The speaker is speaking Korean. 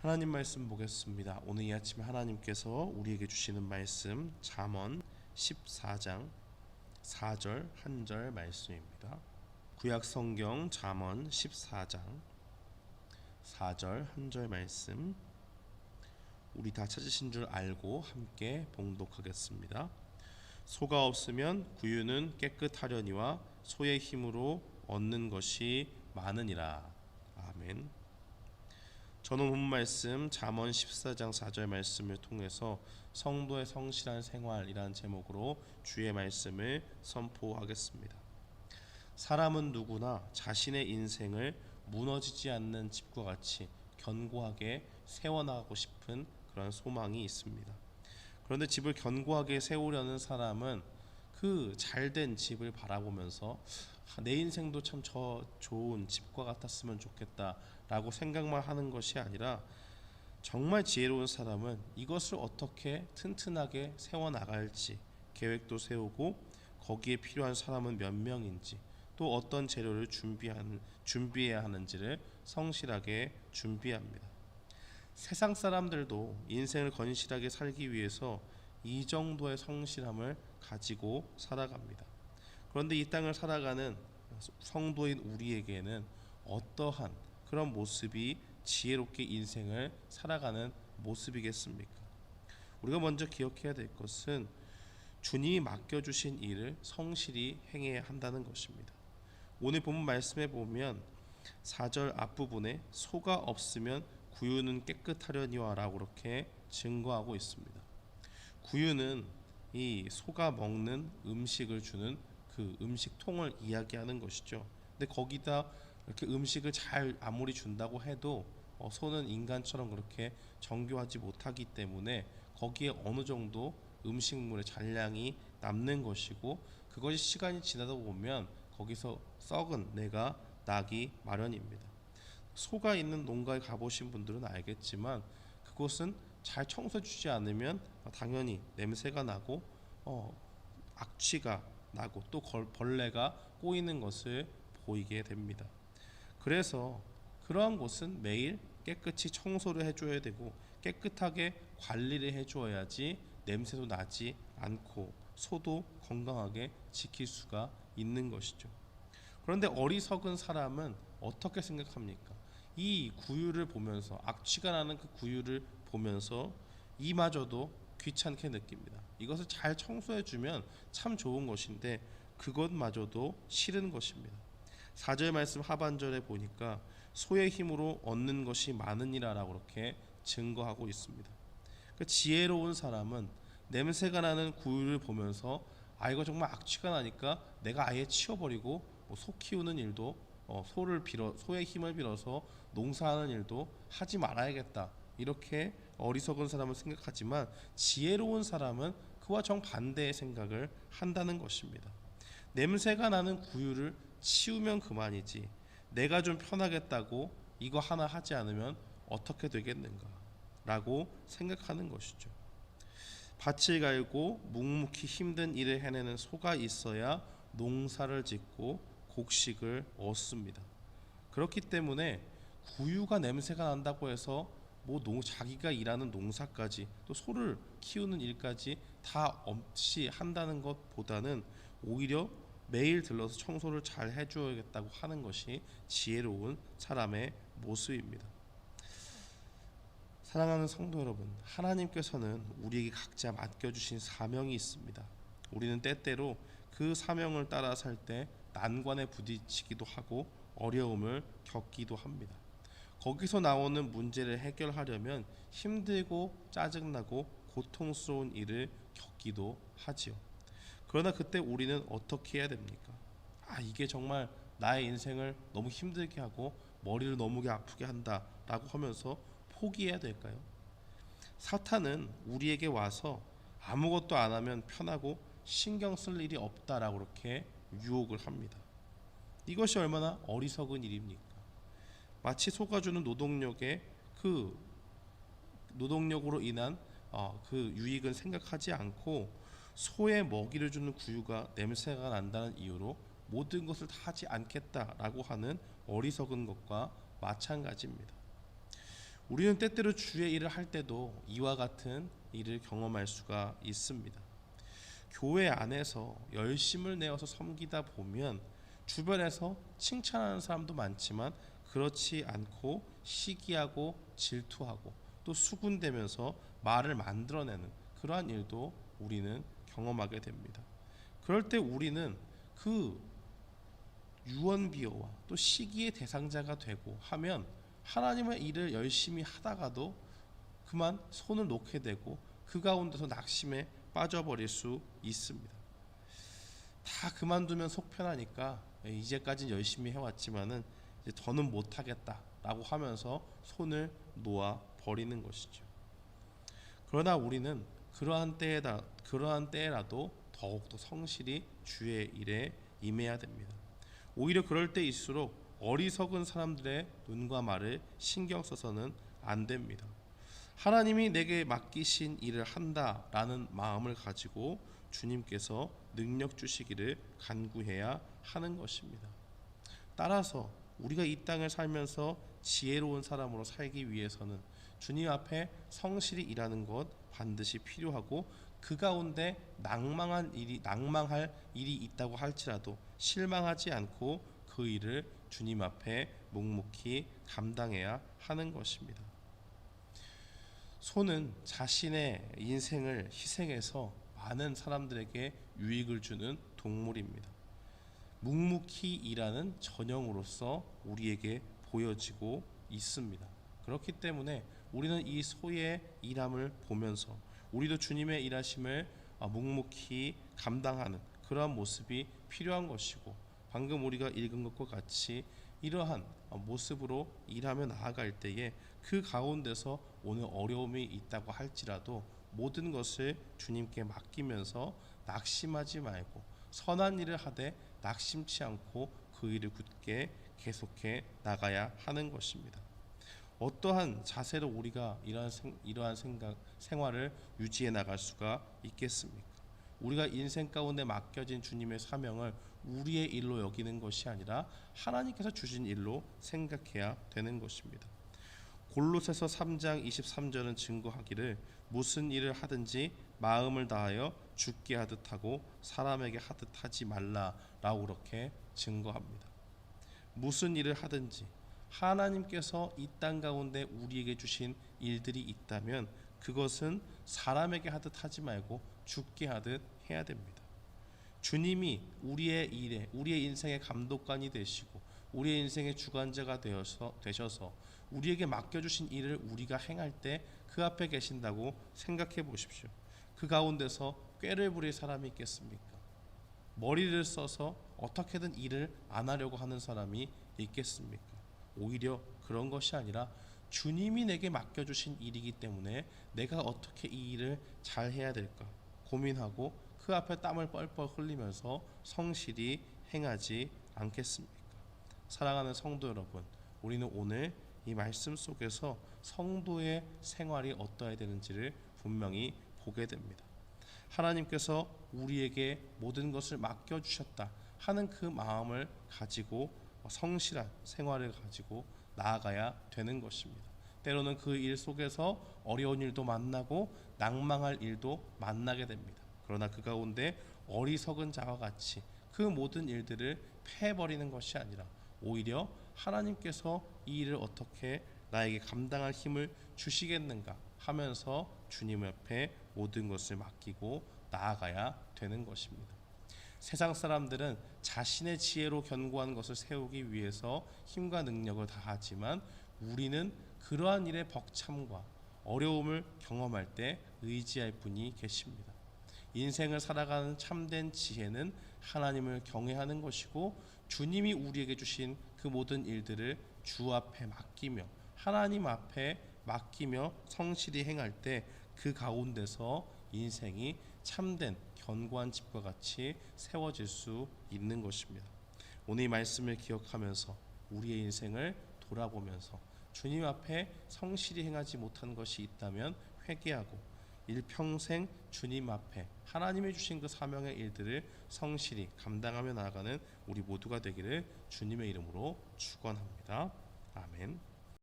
하나님 말씀 보겠습니다. 오늘 이 아침에 하나님께서 우리에게 주시는 말씀 잠언 14장 4절 한 절 말씀입니다. 구약 성경 잠언 14장 4절 한 절 말씀, 우리 다 찾으신 줄 알고 함께 봉독하겠습니다. 소가 없으면 구유는 깨끗하려니와 소의 힘으로 얻는 것이 많으니라. 아멘. 저는 본 말씀 잠언 14장 4절 말씀을 통해서 성도의 성실한 생활이라는 제목으로 주의 말씀을 선포하겠습니다. 사람은 누구나 자신의 인생을 무너지지 않는 집과 같이 견고하게 세워나가고 싶은 그런 소망이 있습니다. 그런데 집을 견고하게 세우려는 사람은 그 잘된 집을 바라보면서 내 인생도 참 저 좋은 집과 같았으면 좋겠다 라고 생각만 하는 것이 아니라, 정말 지혜로운 사람은 이것을 어떻게 튼튼하게 세워나갈지 계획도 세우고, 거기에 필요한 사람은 몇 명인지, 또 어떤 재료를 준비해야 하는지를 성실하게 준비합니다. 세상 사람들도 인생을 건실하게 살기 위해서 이 정도의 성실함을 가지고 살아갑니다. 그런데 이 땅을 살아가는 성도인 우리에게는 어떠한 그런 모습이 지혜롭게 인생을 살아가는 모습이겠습니까? 우리가 먼저 기억해야 될 것은 주님이 맡겨주신 일을 성실히 행해야 한다는 것입니다. 오늘 본문 말씀에 보면 4절 앞부분에 소가 없으면 구유는 깨끗하려니와 라고 그렇게 증거하고 있습니다. 구유는 이 소가 먹는 음식을 주는 그 음식통을 이야기하는 것이죠. 근데 거기다 이렇게 음식을 잘 아무리 준다고 해도 소는 인간처럼 그렇게 정교하지 못하기 때문에 거기에 어느 정도 음식물의 잔량이 남는 것이고, 그것이 시간이 지나다 보면 거기서 썩은 내가 나기 마련입니다. 소가 있는 농가에 가보신 분들은 알겠지만 그곳은 잘 청소해주지 않으면 당연히 냄새가 나고 악취가 나고 또 벌레가 꼬이는 것을 보이게 됩니다. 그래서 그러한 곳은 매일 깨끗이 청소를 해줘야 되고 깨끗하게 관리를 해줘야지 냄새도 나지 않고 소도 건강하게 지킬 수가 있는 것이죠. 그런데 어리석은 사람은 어떻게 생각합니까? 이 구유를 보면서, 악취가 나는 그 구유를 보면서 이마저도 귀찮게 느낍니다. 이것을 잘 청소해주면 참 좋은 것인데 그것마저도 싫은 것입니다. 4절 말씀 하반절에 보니까 소의 힘으로 얻는 것이 많으니라 라고 그렇게 증거하고 있습니다. 그 지혜로운 사람은 냄새가 나는 구유를 보면서 이거 정말 악취가 나니까 내가 아예 치워버리고 소 키우는 일도 소의 힘을 빌어서 농사하는 일도 하지 말아야겠다, 이렇게 어리석은 사람은 생각하지만 지혜로운 사람은 그와 정반대의 생각을 한다는 것입니다. 냄새가 나는 구유를 치우면 그만이지 내가 좀 편하겠다고 이거 하나 하지 않으면 어떻게 되겠는가 라고 생각하는 것이죠. 밭을 갈고 묵묵히 힘든 일을 해내는 소가 있어야 농사를 짓고 곡식을 얻습니다. 그렇기 때문에 구유가 냄새가 난다고 해서 자기가 일하는 농사까지 또 소를 키우는 일까지 다 없이 한다는 것보다는 오히려 매일 들러서 청소를 잘 해줘야겠다고 하는 것이 지혜로운 사람의 모습입니다. 사랑하는 성도 여러분, 하나님께서는 우리에게 각자 맡겨주신 사명이 있습니다. 우리는 때때로 그 사명을 따라 살 때 난관에 부딪히기도 하고 어려움을 겪기도 합니다. 거기서 나오는 문제를 해결하려면 힘들고 짜증나고 고통스러운 일을 겪기도 하지요. 그러나 그때 우리는 어떻게 해야 됩니까? 이게 정말 나의 인생을 너무 힘들게 하고 머리를 너무 아프게 한다 라고 하면서 포기해야 될까요? 사탄은 우리에게 와서 아무것도 안 하면 편하고 신경 쓸 일이 없다라고 그렇게 유혹을 합니다. 이것이 얼마나 어리석은 일입니까? 마치 소가 주는 노동력으로 인한 그 유익은 생각하지 않고 소의 먹이를 주는 구유가 냄새가 난다는 이유로 모든 것을 다 하지 않겠다라고 하는 어리석은 것과 마찬가지입니다. 우리는 때때로 주의 일을 할 때도 이와 같은 일을 경험할 수가 있습니다. 교회 안에서 열심을 내어서 섬기다 보면 주변에서 칭찬하는 사람도 많지만 그렇지 않고 시기하고 질투하고 또 수군대면서 말을 만들어내는 그러한 일도 우리는 경험하게 됩니다. 그럴 때 우리는 그 유언비어와 또 시기의 대상자가 되고 하면 하나님의 일을 열심히 하다가도 그만 손을 놓게 되고 그 가운데서 낙심에 빠져버릴 수 있습니다. 다 그만두면 속 편하니까 이제까지는 열심히 해왔지만은 이제 더는 못하겠다라고 하면서 손을 놓아 버리는 것이죠. 그러나 우리는 그러한 때라도 더욱더 성실히 주의 일에 임해야 됩니다. 오히려 그럴 때일수록 어리석은 사람들의 눈과 말을 신경 써서는 안 됩니다. 하나님이 내게 맡기신 일을 한다라는 마음을 가지고 주님께서 능력 주시기를 간구해야 하는 것입니다. 따라서 우리가 이 땅을 살면서 지혜로운 사람으로 살기 위해서는 주님 앞에 성실히 일하는 것 반드시 필요하고 그 가운데 낭망할 일이 있다고 할지라도 실망하지 않고 그 일을 주님 앞에 묵묵히 감당해야 하는 것입니다. 소는 자신의 인생을 희생해서 많은 사람들에게 유익을 주는 동물입니다. 묵묵히 일하는 전형으로서 우리에게 보여지고 있습니다. 그렇기 때문에 우리는 이 소의 일함을 보면서 우리도 주님의 일하심을 묵묵히 감당하는 그러한 모습이 필요한 것이고, 방금 우리가 읽은 것과 같이 이러한 모습으로 일하며 나아갈 때에 그 가운데서 오늘 어려움이 있다고 할지라도 모든 것을 주님께 맡기면서 낙심하지 말고 선한 일을 하되 낙심치 않고 그 일을 굳게 계속해 나가야 하는 것입니다. 어떠한 자세로 우리가 이러한 생활을 유지해 나갈 수가 있겠습니까? 우리가 인생 가운데 맡겨진 주님의 사명을 우리의 일로 여기는 것이 아니라 하나님께서 주신 일로 생각해야 되는 것입니다. 골로새서 3장 23절은 증거하기를 무슨 일을 하든지 마음을 다하여 주께 하듯 하고 사람에게 하듯 하지 말라라고 그렇게 증거합니다. 무슨 일을 하든지 하나님께서 이 땅 가운데 우리에게 주신 일들이 있다면 그것은 사람에게 하듯 하지 말고 주께 하듯 해야 됩니다. 주님이 우리의 일에, 우리의 인생의 감독관이 되시고 우리의 인생의 주관자가 되셔서 우리에게 맡겨주신 일을 우리가 행할 때 그 앞에 계신다고 생각해 보십시오. 그 가운데서 꾀를 부릴 사람이 있겠습니까? 머리를 써서 어떻게든 일을 안 하려고 하는 사람이 있겠습니까? 오히려 그런 것이 아니라 주님이 내게 맡겨주신 일이기 때문에 내가 어떻게 이 일을 잘 해야 될까 고민하고 그 앞에 땀을 뻘뻘 흘리면서 성실히 행하지 않겠습니까? 사랑하는 성도 여러분, 우리는 오늘 이 말씀 속에서 성도의 생활이 어떠해야 되는지를 분명히 보게 됩니다. 하나님께서 우리에게 모든 것을 맡겨주셨다 하는 그 마음을 가지고 성실한 생활을 가지고 나아가야 되는 것입니다. 때로는 그 일 속에서 어려운 일도 만나고 낭망할 일도 만나게 됩니다. 그러나 그 가운데 어리석은 자와 같이 그 모든 일들을 패해버리는 것이 아니라 오히려 하나님께서 이 일을 어떻게 나에게 감당할 힘을 주시겠는가 하면서 주님 앞에 모든 것을 맡기고 나아가야 되는 것입니다. 세상 사람들은 자신의 지혜로 견고한 것을 세우기 위해서 힘과 능력을 다하지만 우리는 그러한 일의 벅참과 어려움을 경험할 때 의지할 분이 계십니다. 인생을 살아가는 참된 지혜는 하나님을 경외하는 것이고 주님이 우리에게 주신 그 모든 일들을 주 앞에 맡기며 하나님 앞에 맡기며 성실히 행할 때 그 가운데서 인생이 참된 견고한 집과 같이 세워질 수 있는 것입니다. 오늘 이 말씀을 기억하면서 우리의 인생을 돌아보면서 주님 앞에 성실히 행하지 못한 것이 있다면 회개하고 일평생 주님 앞에 하나님이 주신 그 사명의 일들을 성실히 감당하며 나아가는 우리 모두가 되기를 주님의 이름으로 축원합니다. 아멘.